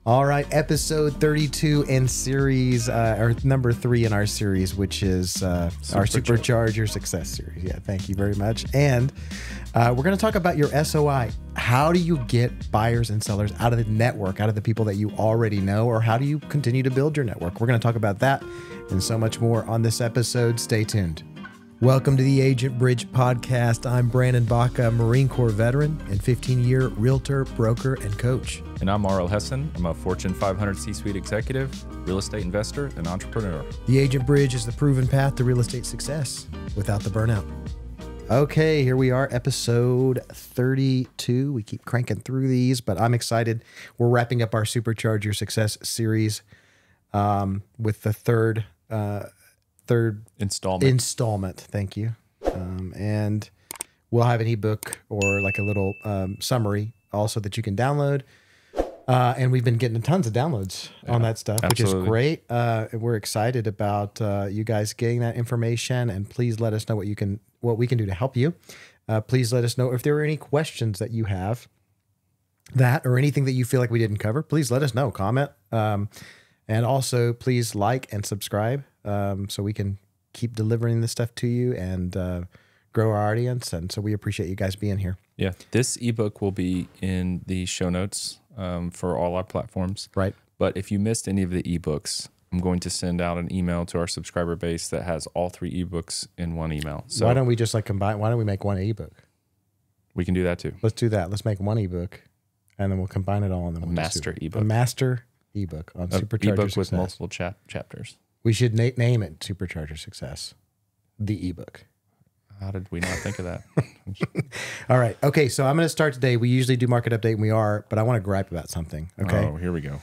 All right, episode 32 in series, or number 3 in our series, which is our Supercharge Your Success series. Yeah, thank you very much. And we're going to talk about your SOI. How do you get buyers and sellers out of the network, out of the people that you already know, or how do you continue to build your network? We're going to talk about that and so much more on this episode. Stay tuned. Welcome to the Agent Bridge podcast. I'm Brandon Baca, Marine Corps veteran and 15-year realtor, broker, and coach. And I'm Marl Hessen. I'm a Fortune 500 C-suite executive, real estate investor, and entrepreneur. The Agent Bridge is the proven path to real estate success without the burnout. Okay, here we are, episode 32. We keep cranking through these, but I'm excited. We're wrapping up our Supercharge Your Success series with the third installment. Thank you. And we'll have an ebook or like a little summary also that you can download. And we've been getting tons of downloads on that stuff, absolutely. Which is great. We're excited about you guys getting that information, and please let us know what we can do to help you. Please let us know if there are any questions that you have or anything that you feel like we didn't cover. Please let us know, comment. And also please like and subscribe so we can keep delivering this stuff to you and grow our audience. And so we appreciate you guys being here. Yeah. This ebook will be in the show notes for all our platforms. Right. But if you missed any of the ebooks, I'm going to send out an email to our subscriber base that has all 3 ebooks in one email. So why don't we just combine? Why don't we make one ebook? We can do that too. Let's do that. Let's make one ebook and then we'll combine it all. And then we'll master ebook. A master ebook on Supercharge Your ebook Success. With multiple chapters. We should name it Supercharge Your Success, the ebook. How did we not think of that? All right. Okay. So I'm going to start today. We usually do market update and we are, but I want to gripe about something. Okay. Oh, here we go.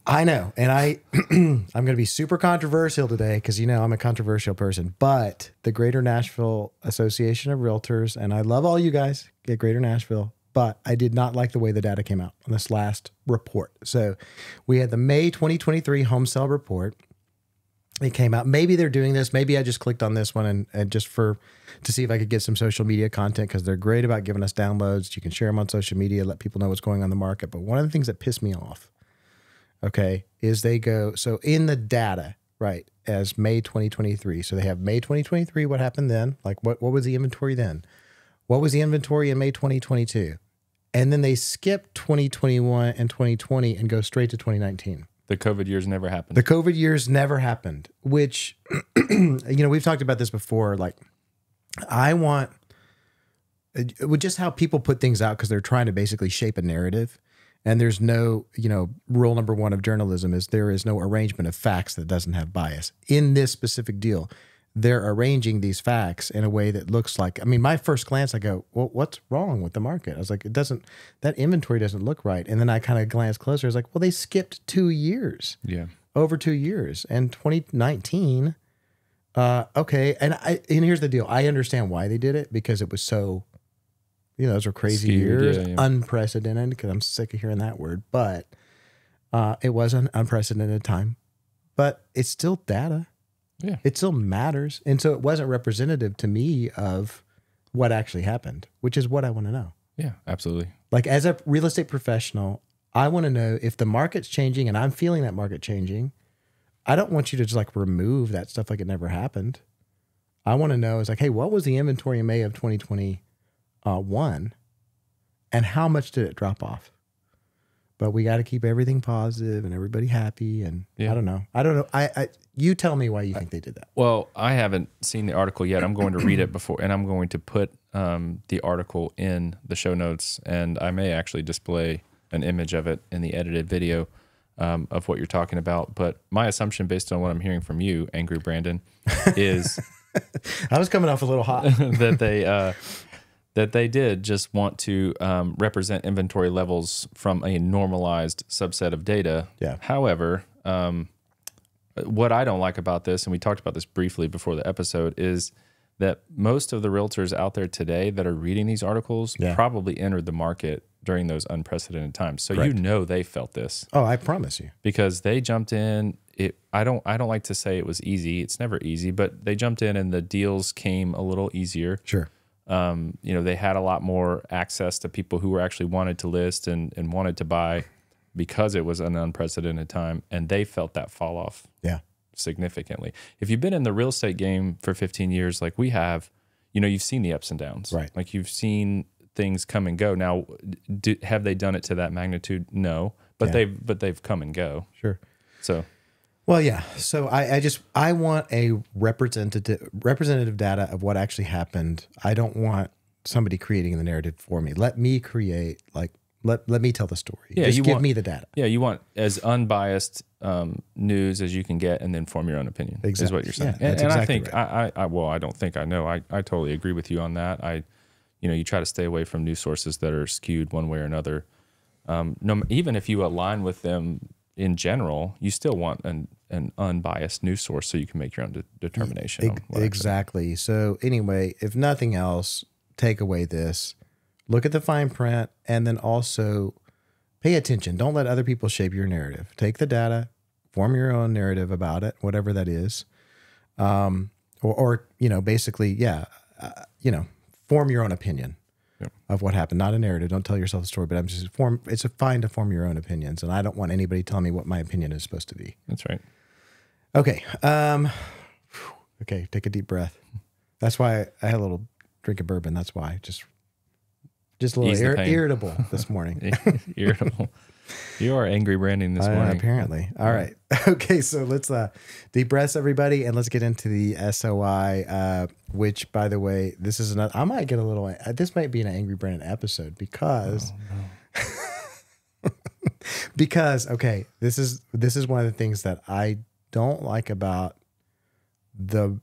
I know. And I'm going to be super controversial today because, I'm a controversial person, but the Greater Nashville Association of Realtors, and I love all you guys at Greater Nashville, but I did not like the way the data came out on this last report. So we had the May 2023 home sale report. It came out. Maybe they're doing this. Maybe I just clicked on this one and just to see if I could get some social media content, because they're great about giving us downloads. You can share them on social media, let people know what's going on in the market. But one of the things that pissed me off, okay, is they go, so in the data, right, as May 2023. So they have May 2023, what happened then? Like what was the inventory then? What was the inventory in May 2022? And then they skip 2021 and 2020 and go straight to 2019. The COVID years never happened. The COVID years never happened, which, we've talked about this before. Like, I want, with just how people put things out, because they're trying to basically shape a narrative. And there's no, rule number 1 of journalism is there is no arrangement of facts that doesn't have bias. In this specific deal, they're arranging these facts in a way that looks like, my first glance, I go, well, what's wrong with the market? I was like, that inventory doesn't look right. And then I kind of glanced closer. I was like, well, they skipped 2 years. Yeah. Over 2 years. And 2019, okay. And here's the deal. I understand why they did it, because it was so, those were crazy years, unprecedented, because I'm sick of hearing that word. But it was an unprecedented time. But it's still data. Yeah. It still matters. And so it wasn't representative to me of what actually happened, which is what I want to know. Yeah, absolutely. Like, as a real estate professional, I want to know if the market's changing and I'm feeling that market changing. I don't want you to just remove that stuff like it never happened. I want to know is hey, what was the inventory in May of 2021 and how much did it drop off? But we got to keep everything positive and everybody happy. And yeah. I don't know. You tell me why you think they did that. Well, I haven't seen the article yet. I'm going to read it before, and I'm going to put the article in the show notes, and I may actually display an image of it in the edited video of what you're talking about. But my assumption, based on what I'm hearing from you, Angry Brandon, is I was coming off a little hot that they did just want to represent inventory levels from a normalized subset of data. Yeah. However, what I don't like about this, and we talked about this briefly before the episode, is that most of the realtors out there today that are reading these articles probably entered the market during those unprecedented times. So Correct. they felt this. Oh, I promise you. Because they jumped in. I don't like to say it was easy. It's never easy, but they jumped in and the deals came a little easier. Sure. They had a lot more access to people who were actually wanted to list and wanted to buy because it was an unprecedented time, and they felt that fall off Yeah. significantly. If you've been in the real estate game for 15 years, like we have, you've seen the ups and downs. Right. Like you've seen things come and go. Now, have they done it to that magnitude? No, but they've come and go. Sure. So, well, yeah. So I want a representative data of what actually happened. I don't want somebody creating the narrative for me. Let me create, like, let me tell the story. Yeah, Just give me the data. Yeah, you want as unbiased news as you can get, and then form your own opinion. Exactly. Is what you're saying. Yeah, and exactly I think right. I don't think I know. I totally agree with you on that. You try to stay away from news sources that are skewed one way or another. No, even if you align with them in general, you still want an unbiased news source so you can make your own determination. Exactly. So anyway, if nothing else, take away this. Look at the fine print, and then also pay attention. Don't let other people shape your narrative. Take the data, form your own narrative about it, whatever that is. Or basically, form your own opinion of what happened. Not a narrative. Don't tell yourself a story, but it's fine to form your own opinions. And I don't want anybody telling me what my opinion is supposed to be. That's right. Okay. Okay. Take a deep breath. That's why I had a little drink of bourbon. That's why. Just a little irritable this morning. Irritable. You are angry Brandon this morning. Apparently. All right. Okay. So let's deep breaths, everybody, and let's get into the SOI, which, by the way, this is another. I might get a little. This might be an Angry Brandon episode because. Because this is one of the things that I don't like about the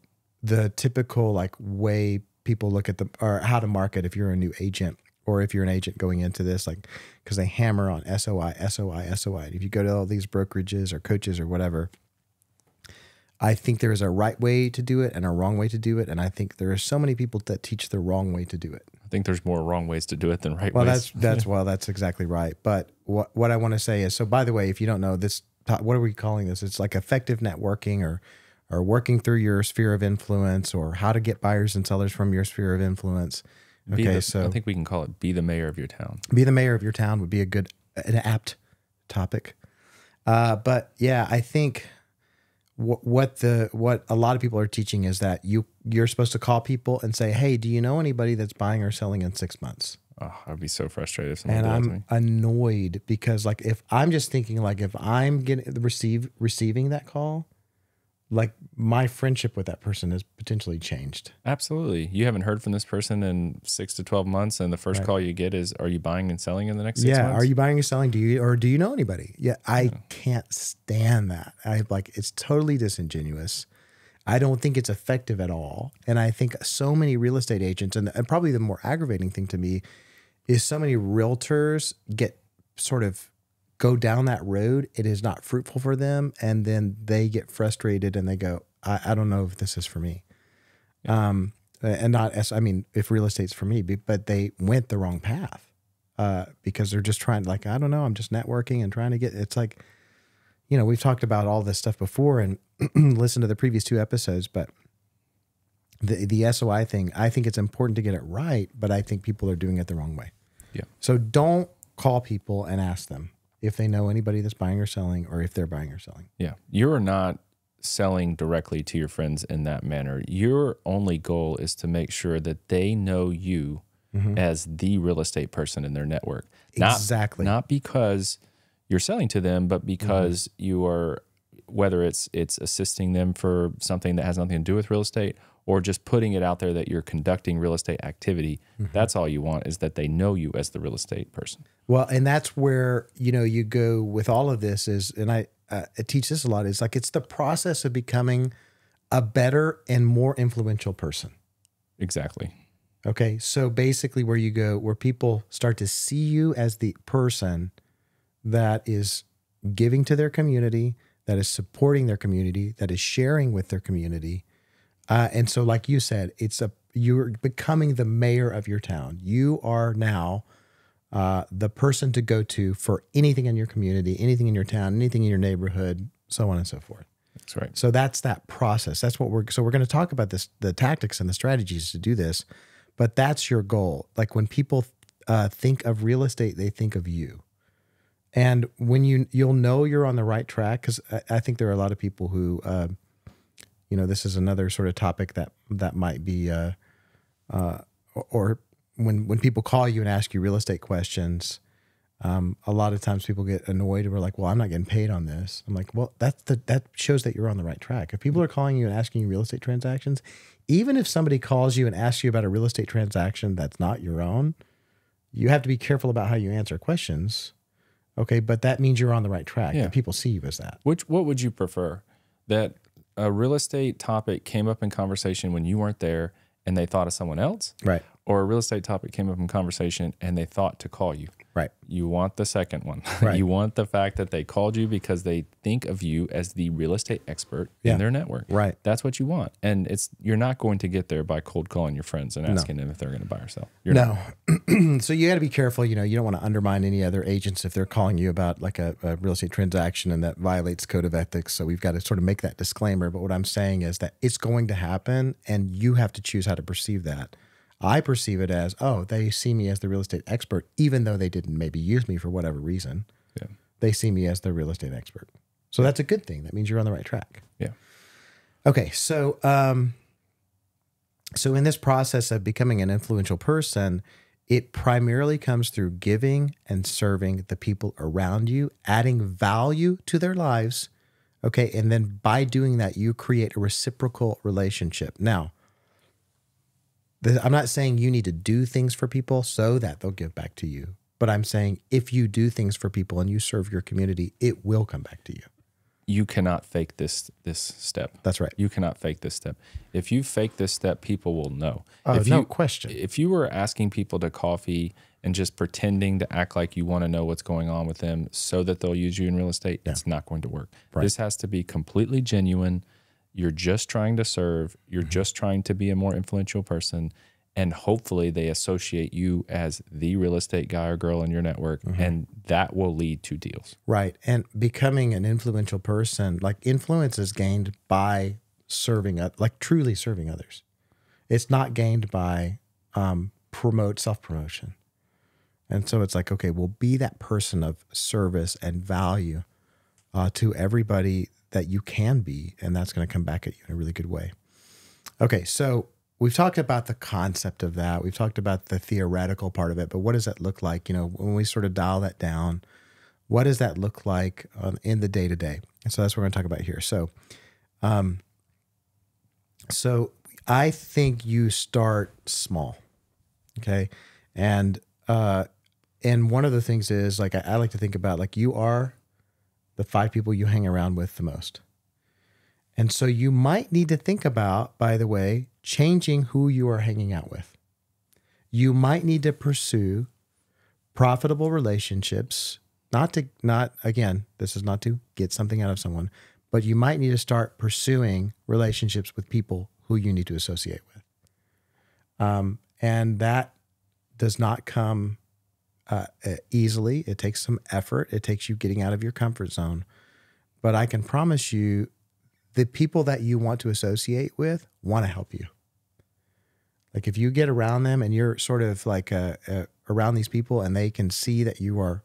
typical like way people look at or how to market if you're a new agent. Or if you're an agent going into this, like, because they hammer on SOI, SOI, SOI. If you go to all these brokerages or coaches or whatever, I think there is a right way to do it and a wrong way to do it. And I think there are so many people that teach the wrong way to do it. I think there's more wrong ways to do it than right ways. That's exactly right. But what I want to say is, so by the way, if you don't know this, what are we calling this? It's like effective networking or working through your sphere of influence, or how to get buyers and sellers from your sphere of influence. Okay, so I think we can call it "Be the Mayor of Your Town." Be the mayor of your town would be an apt topic. But yeah, I think what a lot of people are teaching is that you're supposed to call people and say, "Hey, do you know anybody that's buying or selling in 6 months?" Oh, I'd be so frustrated if someone and did I'm that to me. annoyed because, like, if I'm just thinking, like, if I'm getting receiving that call, like, my friendship with that person has potentially changed. Absolutely. You haven't heard from this person in 6 to 12 months, and the first call you get is, "Are you buying and selling in the next 6 months?" Yeah, are you buying and selling? Do you know anybody? Yeah, I can't stand that. It's totally disingenuous. I don't think it's effective at all. And I think so many real estate agents, and probably the more aggravating thing to me is so many realtors go down that road. It is not fruitful for them. And then they get frustrated and they go, I don't know if this is for me. And if real estate's for me, but they went the wrong path because they're just trying, like, I don't know, I'm just networking and trying to it's like, we've talked about all this stuff before and listen to the previous 2 episodes, but the SOI thing, I think it's important to get it right, but I think people are doing it the wrong way. Yeah. So don't call people and ask them if they know anybody that's buying or selling, or if they're buying or selling. Yeah. You're not selling directly to your friends in that manner. Your only goal is to make sure that they know you as the real estate person in their network. Exactly. Not because you're selling to them, but because you are, whether it's assisting them for something that has nothing to do with real estate, or just putting it out there that you're conducting real estate activity. That's all you want, is that they know you as the real estate person. Well, and that's where, you go with all of this is, and I teach this a lot, is like, it's the process of becoming a better and more influential person. Exactly. Okay. So basically where you go, where people start to see you as the person that is giving to their community, that is supporting their community, that is sharing with their community. And so, like you said, you're becoming the mayor of your town. You are now the person to go to for anything in your community, anything in your town, anything in your neighborhood, so on and so forth. That's right. So that's that process. That's what we're going to talk about the tactics and the strategies to do this, but that's your goal. Like, when people think of real estate, they think of you. And when you'll know you're on the right track, because I think there are a lot of people who, this is another sort of topic that might be, or when people call you and ask you real estate questions, a lot of times people get annoyed and we're like, well, I'm not getting paid on this. I'm like, well, that shows that you're on the right track. If people are calling you and asking you real estate transactions, even if somebody calls you and asks you about a real estate transaction that's not your own, you have to be careful about how you answer questions. Okay, but that means you're on the right track. And people see you as that. What would you prefer? That a real estate topic came up in conversation when you weren't there and they thought of someone else? Right. Or a real estate topic came up in conversation and they thought to call you? Right. You want the second one. Right. You want the fact that they called you because they think of you as the real estate expert in their network. Right. That's what you want. And you're not going to get there by cold calling your friends and asking them if they're going to buy or sell. So you got to be careful. You don't want to undermine any other agents if they're calling you about like a real estate transaction and that violates code of ethics. So we've got to sort of make that disclaimer. But what I'm saying is that it's going to happen and you have to choose how to perceive that. I perceive it as, they see me as the real estate expert, even though they didn't maybe use me for whatever reason. Yeah. They see me as the real estate expert. So that's a good thing. That means you're on the right track. Yeah. Okay. So, so in this process of becoming an influential person, it primarily comes through giving and serving the people around you, adding value to their lives. Okay. And then by doing that, you create a reciprocal relationship. Now, I'm not saying you need to do things for people so that they'll give back to you. But I'm saying if you do things for people and you serve your community, it will come back to you. You cannot fake this step. That's right. You cannot fake this step. If you fake this step, people will know. No question. If you were asking people to coffee and just pretending to act like you want to know what's going on with them so that they'll use you in real estate, it's not going to work. Right. This has to be completely genuine. You're just trying to serve. You're just trying to be a more influential person. And hopefully they associate you as the real estate guy or girl in your network. And that will lead to deals. Right. And becoming an influential person, like influence is gained by serving, like truly serving others. It's not gained by self-promotion. And so it's like, okay, we'll be that person of service and value to everybody that you can be, and that's going to come back at you in a really good way. Okay, so we've talked about the concept of that. We've talked about the theoretical part of it, but what does that look like? When we sort of dial that down, what does that look like in the day-to-day? And so that's what we're going to talk about here. So I think you start small, okay? And one of the things is, like, I like to think about, like, you are the 5 people you hang around with the most. And so you might need to think about, by the way, changing who you are hanging out with. You might need to pursue profitable relationships, again, this is not to get something out of someone, but you might need to start pursuing relationships with people who you need to associate with. And that does not come easily. It takes some effort. It takes you getting out of your comfort zone. But I can promise you, the people that you want to associate with want to help you. Like if you get around them and you're sort of like around these people and they can see that you are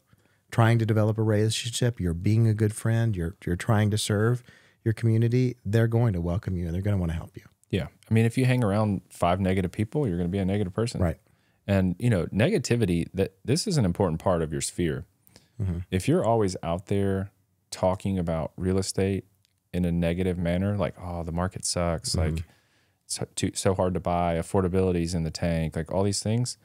trying to develop a relationship, you're being a good friend, you're trying to serve your community, they're going to welcome you and they're going to want to help you. Yeah. I mean, if you hang around 5 negative people, you're going to be a negative person. Right. And, negativity, this is an important part of your sphere. If you're always out there talking about real estate in a negative manner, like, oh, the market sucks, like it's so hard to buy, affordability's in the tank, like all these things,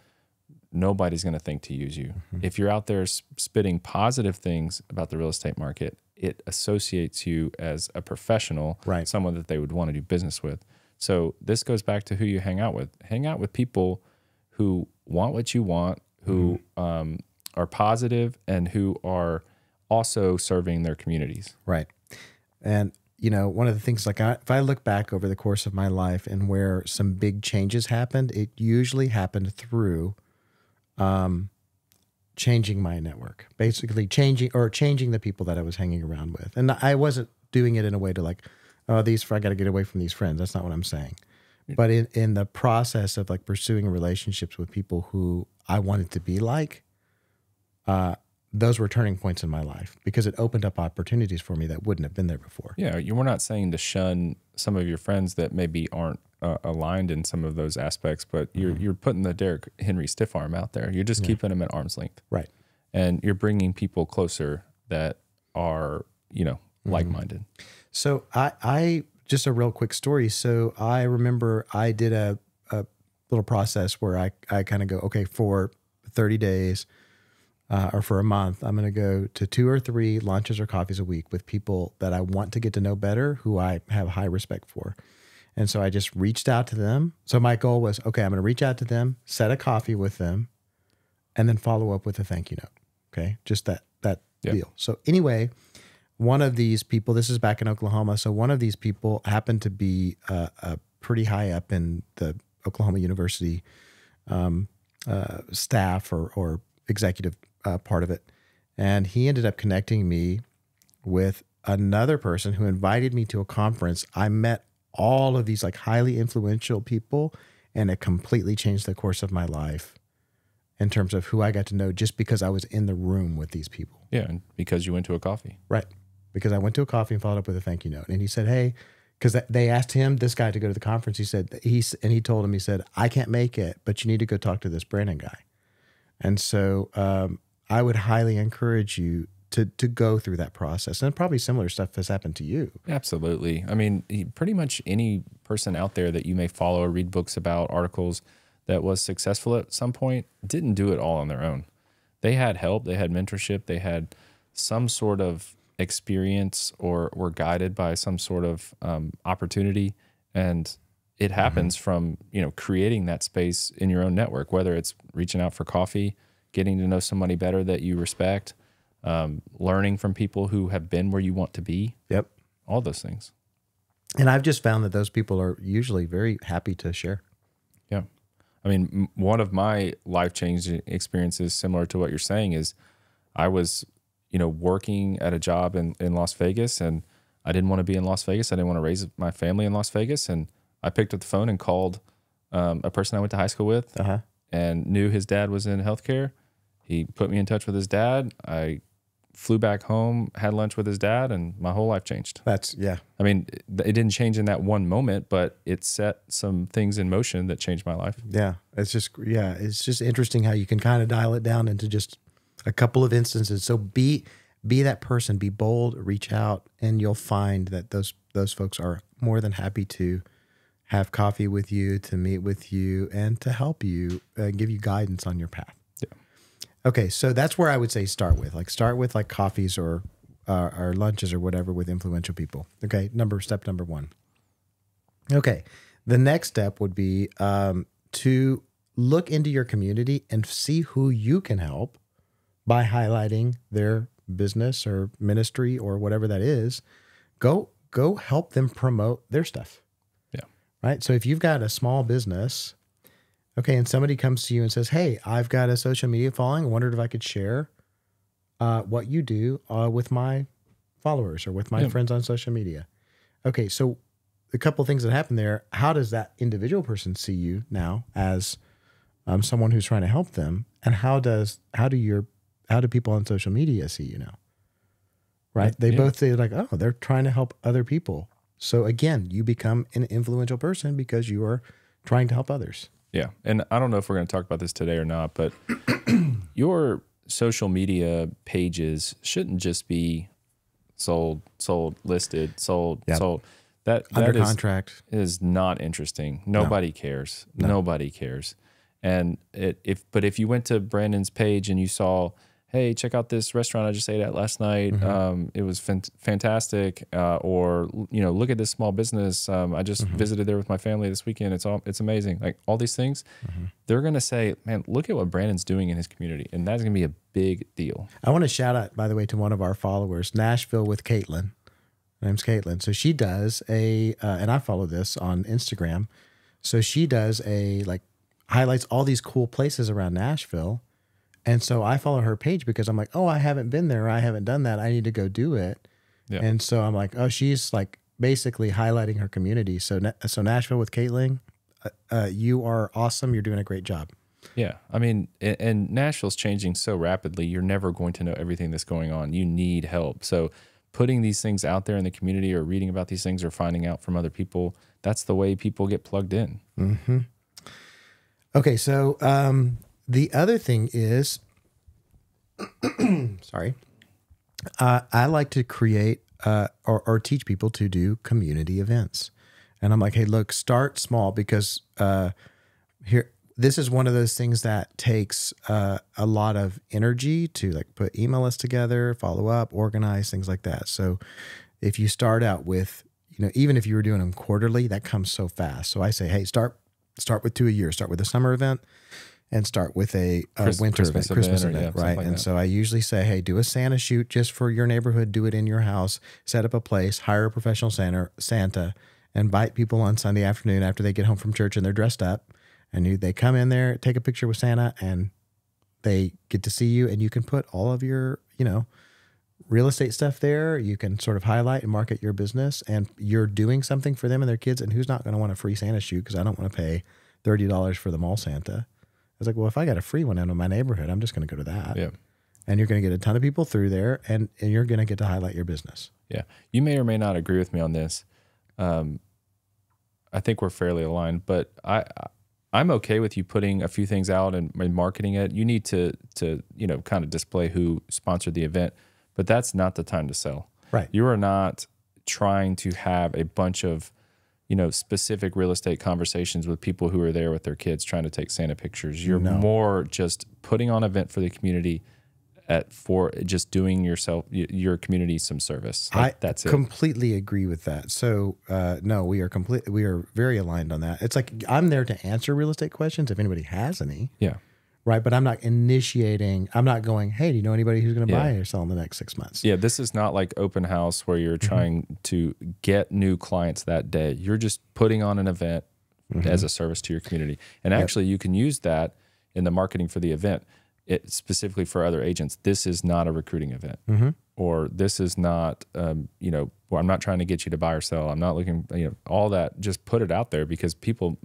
nobody's going to think to use you. If you're out there spitting positive things about the real estate market, it associates you as a professional, right, someone that they would want to do business with. So this goes back to who you hang out with. Hang out with people who want what you want, who are positive, and who are also serving their communities. Right. And, one of the things, like if I look back over the course of my life and where some big changes happened, it usually happened through changing my network, basically changing the people that I was hanging around with. And I wasn't doing it in a way to like, I got to get away from these friends. That's not what I'm saying. But in the process of like pursuing relationships with people who I wanted to be like, those were turning points in my life because it opened up opportunities for me that wouldn't have been there before. Yeah, we're not saying to shun some of your friends that maybe aren't aligned in some of those aspects, but you're putting the Derrick Henry stiff arm out there. You're just keeping them at arm's length. Right. And you're bringing people closer that are, like-minded. So I just a real quick story. So I remember I did a little process where I kind of go, okay, for 30 days or for a month, I'm going to go to 2 or 3 lunches or coffees a week with people that I want to get to know better, who I have high respect for. And so I just reached out to them. So my goal was, okay, I'm going to reach out to them, set a coffee with them, and then follow up with a thank you note. Okay. Just that deal. So anyway, one of these people, this is back in Oklahoma. So one of these people happened to be pretty high up in the Oklahoma University staff or executive part of it. And he ended up connecting me with another person who invited me to a conference. I met all of these like highly influential people, and it completely changed the course of my life in terms of who I got to know just because I was in the room with these people. Yeah, and because you went to a coffee. Right. Because I went to a coffee and followed up with a thank you note. And he said, hey, because they asked him, this guy, to go to the conference. He said, he told him, he said, I can't make it, but you need to go talk to this Brandon guy. And so I would highly encourage you to go through that process. And probably similar stuff has happened to you. Absolutely. I mean, pretty much any person out there that you may follow or read books about, articles, that was successful at some point didn't do it all on their own. They had help, they had mentorship, they had some sort of experience or were guided by some sort of opportunity. And it happens from, creating that space in your own network, whether it's reaching out for coffee, getting to know somebody better that you respect, learning from people who have been where you want to be. Yep. All those things. And I've just found that those people are usually very happy to share. Yeah. I mean, one of my life-changing experiences similar to what you're saying is I was, working at a job in Las Vegas, and I didn't want to be in Las Vegas. I didn't want to raise my family in Las Vegas. And I picked up the phone and called a person I went to high school with and knew his dad was in healthcare. He put me in touch with his dad. I flew back home, had lunch with his dad, and my whole life changed. I mean, it didn't change in that one moment, but it set some things in motion that changed my life. Yeah. It's just interesting how you can kind of dial it down into just a couple of instances. So be that person, be bold, reach out, and you'll find that those folks are more than happy to have coffee with you, to meet with you, and to help you, give you guidance on your path. Yeah. Okay, so that's where I would say start with coffees or lunches or whatever with influential people. Okay, step number 1. Okay, the next step would be to look into your community and see who you can help by highlighting their business or ministry or whatever that is. Go help them promote their stuff. Yeah. Right. So if you've got a small business, okay, and somebody comes to you and says, hey, I've got a social media following. I wondered if I could share what you do with my followers or with my friends on social media. Okay. So a couple of things that happen there. How does that individual person see you now as someone who's trying to help them? And how do people on social media see you now? Right? They both say like, oh, they're trying to help other people. So again, you become an influential person because you are trying to help others. Yeah. And I don't know if we're going to talk about this today or not, but your social media pages shouldn't just be sold, listed, sold. That under contract is not interesting. Nobody cares. No. Nobody cares. And if you went to Brandon's page and you saw, hey, check out this restaurant I just ate at last night. It was fantastic. Or look at this small business. I just visited there with my family this weekend. It's amazing. Like all these things, they're gonna say, man, look at what Brandon's doing in his community, and that's gonna be a big deal. I want to shout out, by the way, to one of our followers, Nashville with Caitlin. Her name's Caitlin. So she does and I follow this on Instagram. So she does highlights all these cool places around Nashville. And so I follow her page because I'm like, oh, I haven't been there. I haven't done that. I need to go do it. Yeah. And so I'm like, oh, she's like basically highlighting her community. So Nashville with Caitlin, you are awesome. You're doing a great job. Yeah. I mean, and Nashville's changing so rapidly, you're never going to know everything that's going on. You need help. So putting these things out there in the community or reading about these things or finding out from other people, that's the way people get plugged in. Mm-hmm. Okay. So the other thing is, sorry, I like to create or teach people to do community events. And I'm like, hey, look, start small because this is one of those things that takes a lot of energy to like put email lists together, follow up, organize, things like that. So if you start out with, even if you were doing them quarterly, that comes so fast. So I say, hey, start with 2 a year. Start with a summer event and start with a winter event, Christmas event, right? And so I usually say, hey, do a Santa shoot just for your neighborhood. Do it in your house. Set up a place. Hire a professional Santa. Invite people on Sunday afternoon after they get home from church and they're dressed up. And they come in there, take a picture with Santa, and they get to see you. And you can put all of your, real estate stuff there. You can sort of highlight and market your business. And you're doing something for them and their kids. And who's not going to want a free Santa shoot? Because I don't want to pay $30 for the mall Santa. I was like, well, if I got a free one in my neighborhood, I'm just going to go to that. Yeah. And you're going to get a ton of people through there. And you're going to get to highlight your business. Yeah. You may or may not agree with me on this. I think we're fairly aligned, but I'm okay with you putting a few things out and marketing it. You need to kind of display who sponsored the event, but that's not the time to sell. Right. You are not trying to have a bunch of, specific real estate conversations with people who are there with their kids trying to take Santa pictures. You're more just putting on an event for the community for just doing your community some service. That's it. I completely agree with that. So no, we are very aligned on that. It's like I'm there to answer real estate questions if anybody has any. Yeah. Right. But I'm not initiating. I'm not going, hey, do you know anybody who's going to buy or sell in the next 6 months? Yeah. This is not like open house where you're trying to get new clients that day. You're just putting on an event as a service to your community. And actually you can use that in the marketing for the event. Specifically for other agents, this is not a recruiting event, or this is not, I'm not trying to get you to buy or sell. I'm not looking, all that. Just put it out there because people,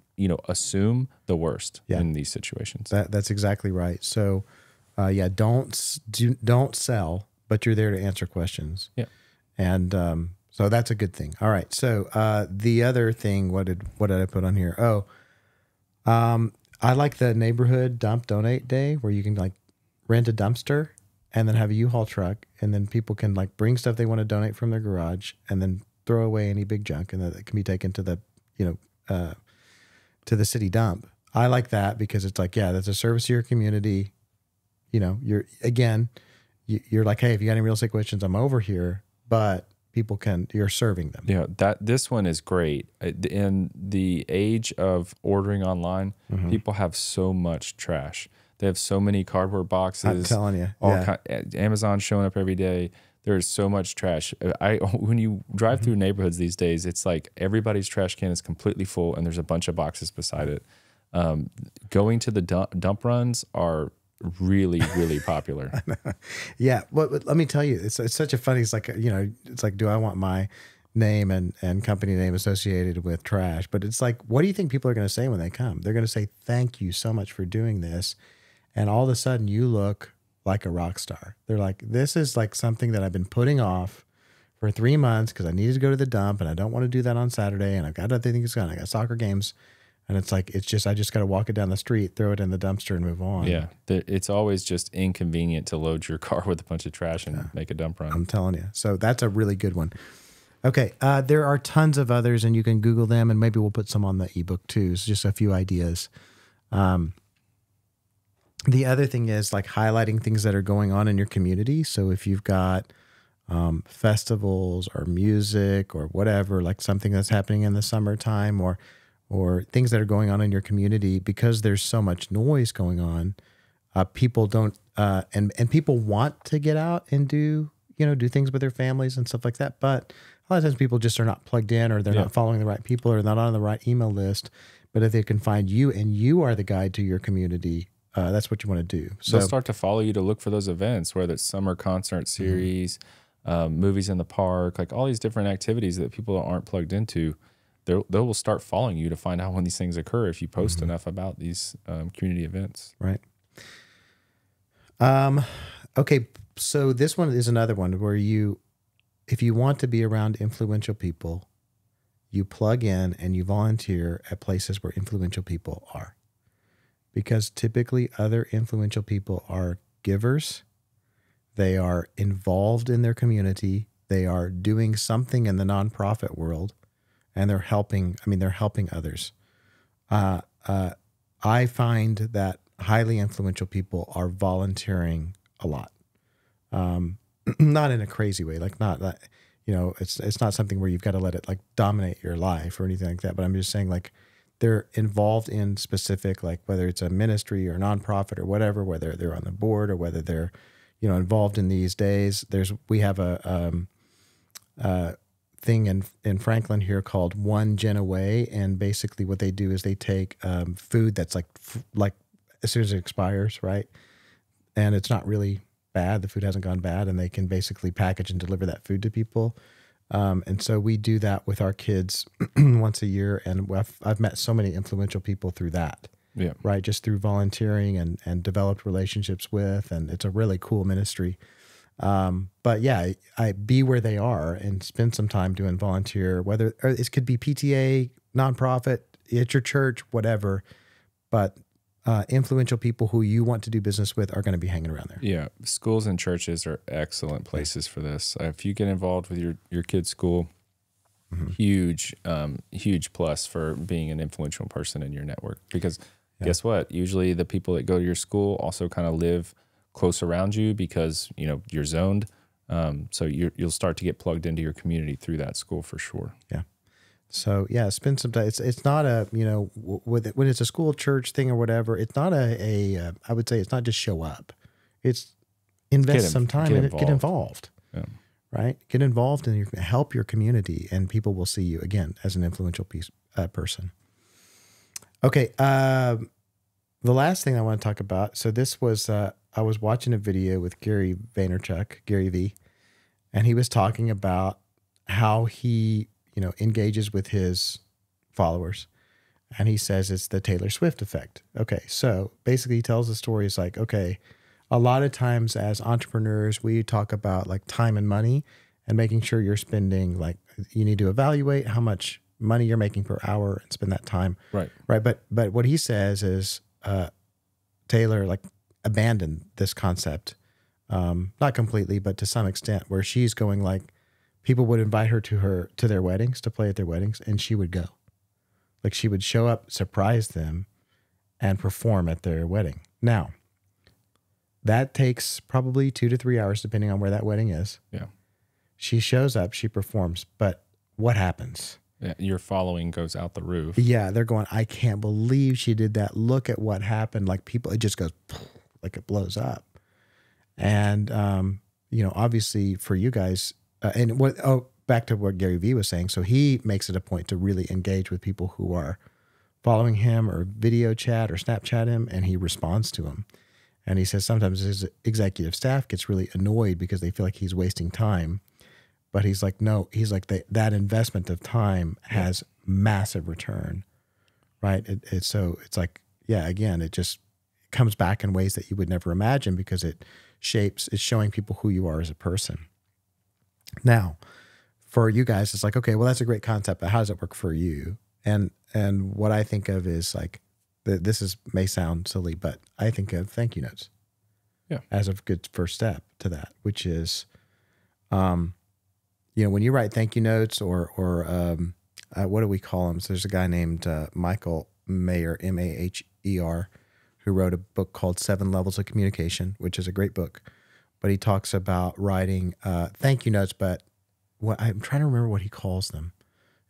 assume the worst in these situations. That's exactly right. So, don't sell, but you're there to answer questions. Yeah, and so that's a good thing. All right. So the other thing, what did I put on here? I like the neighborhood dump donate day where you can like rent a dumpster and then have a U-Haul truck and then people can like bring stuff they want to donate from their garage and then throw away any big junk and then it can be taken to the, to the city dump. I like that because it's like, that's a service to your community. You're like, hey, if you got any real estate questions, I'm over here, but you're serving them. Yeah, this one is great. In the age of ordering online, people have so much trash. They have so many cardboard boxes. I'm telling you. Amazon showing up every day. There's so much trash. When you drive through neighborhoods these days, it's like everybody's trash can is completely full and there's a bunch of boxes beside it. Going to the dump runs are really, really popular. Yeah. But let me tell you, it's such a funny, it's like, do I want my name and company name associated with trash? But it's like, what do you think people are going to say when they come? They're going to say, thank you so much for doing this. And all of a sudden you look like a rock star. They're like, this is like something that I've been putting off for 3 months because I needed to go to the dump and I don't want to do that on Saturday. And I've got other things going. I got soccer games. And it's like, I just got to walk it down the street, throw it in the dumpster and move on. Yeah. It's always just inconvenient to load your car with a bunch of trash and make a dump run. I'm telling you. So that's a really good one. Okay. There are tons of others and you can Google them and maybe we'll put some on the ebook too. So just a few ideas. The other thing is like highlighting things that are going on in your community. So if you've got festivals or music or whatever, like something that's happening in the summertime or things that are going on in your community, because there's so much noise going on, people don't, and people want to get out and do things with their families and stuff like that. But a lot of times people just are not plugged in or they're not following the right people or not on the right email list. But if they can find you and you are the guide to your community, that's what you want to do. So they'll start to follow you to look for those events, whether it's summer concert series, movies in the park, like all these different activities that people aren't plugged into. they will start following you to find out when these things occur if you post enough about these community events. Right. Okay. So this one is another one where if you want to be around influential people, you plug in and you volunteer at places where influential people are. Because typically other influential people are givers. They are involved in their community. They are doing something in the nonprofit world, and they're helping others. I find that highly influential people are volunteering a lot. Not in a crazy way, like not it's not something where you've got to let it like dominate your life or anything like that. But I'm just saying, like, they're involved in specific, like whether it's a ministry or nonprofit or whatever, whether they're on the board or whether they're, involved in these days. We have a thing in Franklin here called One Gen Away, and basically what they do is they take food that's like as soon as it expires, right, and it's not really bad, the food hasn't gone bad, and they can basically package and deliver that food to people. And so we do that with our kids once a year, and I've met so many influential people through that. Yeah. Right. Just through volunteering and developed relationships with, and it's a really cool ministry. But yeah, I be where they are and spend some time doing volunteer, whether it could be PTA, nonprofit, at your church, whatever. But influential people who you want to do business with are going to be hanging around there. Yeah. Schools and churches are excellent places for this. If you get involved with your kid's school, huge plus for being an influential person in your network, because guess what? Usually the people that go to your school also kind of live close around you because, you're zoned. So you'll start to get plugged into your community through that school for sure. Yeah. So yeah, spend some time. It's not a, when it's a school church thing or whatever, it's not I would say it's not just show up. It's invest some time in it, get involved. Yeah. Right? Get involved and help your community, and people will see you again as an influential person. Okay. The last thing I want to talk about. So this was, I was watching a video with Gary V, and he was talking about how he, engages with his followers. And he says it's the Taylor Swift effect. Okay. So basically he tells the story. It's like, okay, a lot of times as entrepreneurs, we talk about like time and money and making sure you're spending, like, you need to evaluate how much money you're making per hour and spend that time. Right. Right. But what he says is, Taylor like abandoned this concept, not completely, but to some extent, where she's going like, people would invite her to their weddings, to play at their weddings, and she would go. Like, she would show up, surprise them, and perform at their wedding. Now, that takes probably 2 to 3 hours, depending on where that wedding is. Yeah. She shows up, she performs, but what happens? Yeah, your following goes out the roof. Yeah, they're going, I can't believe she did that. Look at what happened. Like, people, it just goes, like, it blows up. And, obviously for you guys, back to what Gary V was saying. So he makes it a point to really engage with people who are following him or video chat or Snapchat him, and he responds to them. And he says sometimes his executive staff gets really annoyed because they feel like he's wasting time. But he's like, no, he's like, that investment of time has massive return, right? It's like, yeah, again, it just comes back in ways that you would never imagine, because it's showing people who you are as a person. Now, for you guys, it's like, okay, well, that's a great concept, but how does it work for you? And what I think of is like, may sound silly, but I think of thank you notes as a good first step to that, which is, when you write thank you notes or what do we call them? So there's a guy named Michael Mayer, Maher, who wrote a book called 7 Levels of Communication, which is a great book. But he talks about writing thank you notes, but I'm trying to remember what he calls them.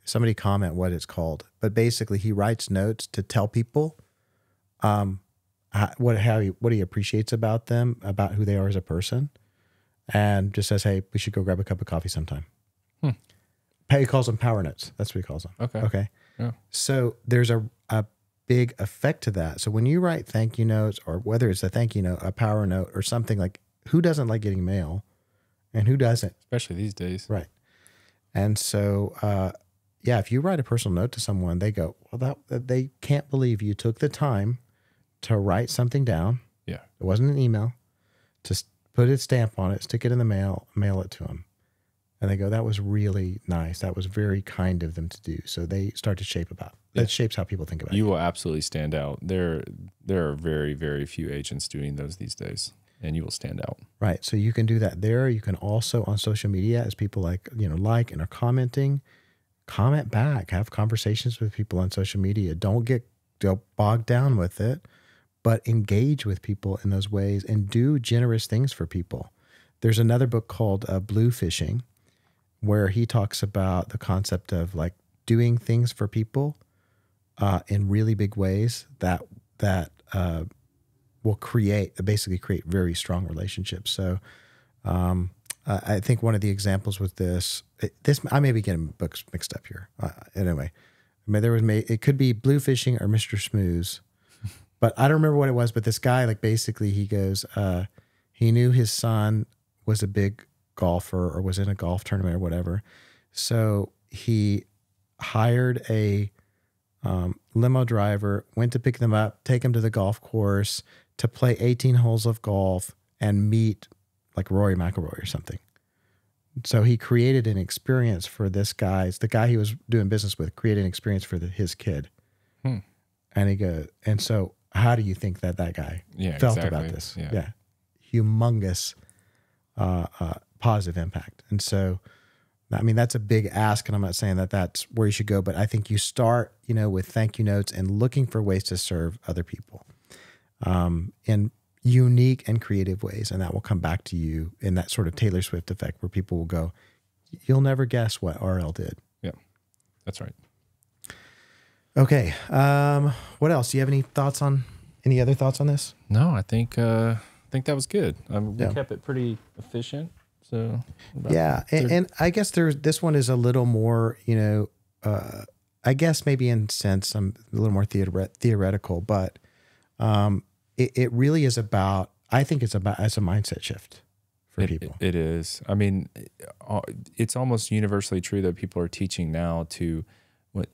Somebody comment what it's called. But basically, he writes notes to tell people what he appreciates about them, about who they are as a person, and just says, hey, we should go grab a cup of coffee sometime. He calls them power notes. That's what he calls them. Okay. Yeah. So there's a big effect to that. So when you write thank you notes, or whether it's a thank you note, a power note, or something, like, who doesn't like getting mail, and who doesn't? Especially these days. Right. And so yeah, if you write a personal note to someone, they go, well, they can't believe you took the time to write something down. Yeah. It wasn't an email. Just put a stamp on it, stick it in the mail it to them. And they go, that was really nice. That was very kind of them to do. So they start to shape that shapes how people think about you. You will absolutely stand out. There are very, very few agents doing those these days, and you will stand out. Right. So you can do that there. You can also on social media, as people like and are commenting, comment back, have conversations with people on social media. Don't get bogged down with it, but engage with people in those ways and do generous things for people. There's another book called Blue Fishing, where he talks about the concept of like doing things for people in really big ways that will basically create very strong relationships. So I think one of the examples with this I may be getting books mixed up here. Anyway, I mean, it could be Blue Fishing or Mr. Smooze, but I don't remember what it was. But this guy, like, basically he goes, he knew his son was a big golfer or was in a golf tournament or whatever. So he hired a limo driver, went to pick them up, take them to the golf course to play 18 holes of golf and meet like Rory McIlroy or something. So he created an experience for the guy he was doing business with created an experience for his kid. And so how do you think that guy felt about this? Yeah. Humongous positive impact. And so, I mean, that's a big ask, and I'm not saying that that's where you should go, but I think you start, with thank you notes and looking for ways to serve other people in unique and creative ways, and that will come back to you in that sort of Taylor Swift effect where people will go, you'll never guess what RL did. Yeah, that's right. Okay. What else? Do you have any other thoughts on this? No, I think that was good. We kept it pretty efficient. So yeah, and I guess this one is a little more, I guess maybe in a sense I'm a little more theoretical, but it really is about. I think it's a mindset shift for people. It is. I mean, it's almost universally true that people are teaching now to.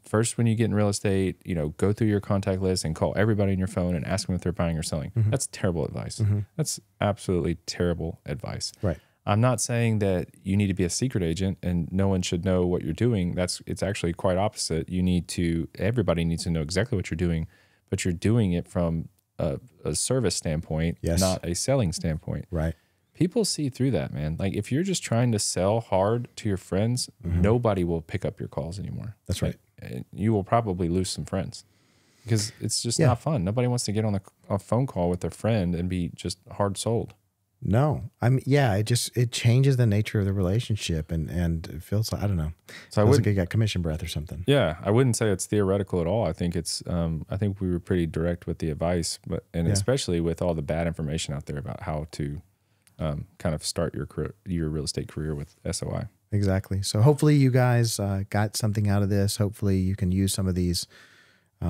First, when you get in real estate, go through your contact list and call everybody on your phone and ask them if they're buying or selling. Mm-hmm. That's terrible advice. Mm-hmm. That's absolutely terrible advice. Right. I'm not saying that you need to be a secret agent and no one should know what you're doing. It's actually quite opposite. Everybody needs to know exactly what you're doing, but you're doing it from a service standpoint, not a selling standpoint. Right. People see through that, man. Like if you're just trying to sell hard to your friends, nobody will pick up your calls anymore. That's right. You will probably lose some friends because it's just not fun. Nobody wants to get on a phone call with their friend and be just hard sold. No, it changes the nature of the relationship and it feels like, I don't know. So like you got commission breath or something. Yeah. I wouldn't say it's theoretical at all. I think I think we were pretty direct with the advice, especially with all the bad information out there about how to kind of start your real estate career with SOI. Exactly. So hopefully you guys got something out of this. Hopefully you can use some of these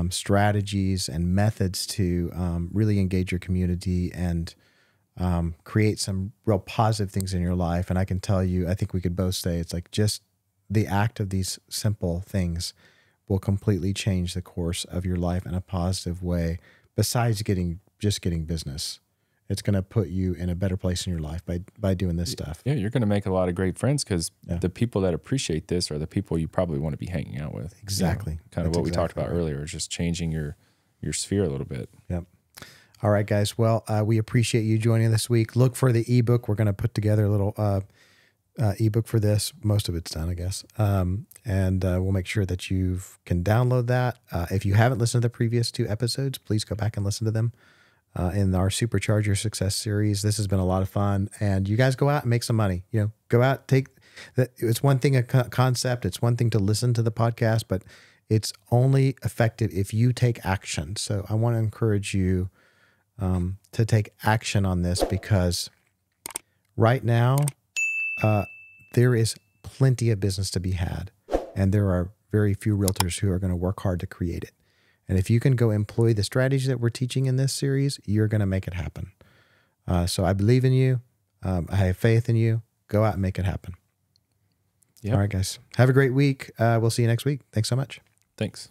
strategies and methods to really engage your community and create some real positive things in your life. And I can tell you, I think we could both say it's like just the act of these simple things will completely change the course of your life in a positive way. Besides getting business, it's going to put you in a better place in your life by doing this stuff. Yeah, you're going to make a lot of great friends because the people that appreciate this are the people you probably want to be hanging out with. Exactly. Kind of what we talked about earlier, is just changing your sphere a little bit. Yep. All right, guys. Well, we appreciate you joining this week. Look for the ebook. We're going to put together a little ebook for this. Most of it's done, I guess. And we'll make sure that you can download that. If you haven't listened to the previous 2 episodes, please go back and listen to them in our Supercharge Your Success series. This has been a lot of fun. And you guys go out and make some money. Go out, it's one thing, a concept. It's one thing to listen to the podcast, but it's only effective if you take action. So I want to encourage you to take action on this, because right now there is plenty of business to be had, and there are very few realtors who are going to work hard to create it. And if you can go employ the strategies that we're teaching in this series, you're going to make it happen. So I believe in you. I have faith in you. Go out and make it happen. Yep. All right, guys. Have a great week. We'll see you next week. Thanks so much. Thanks.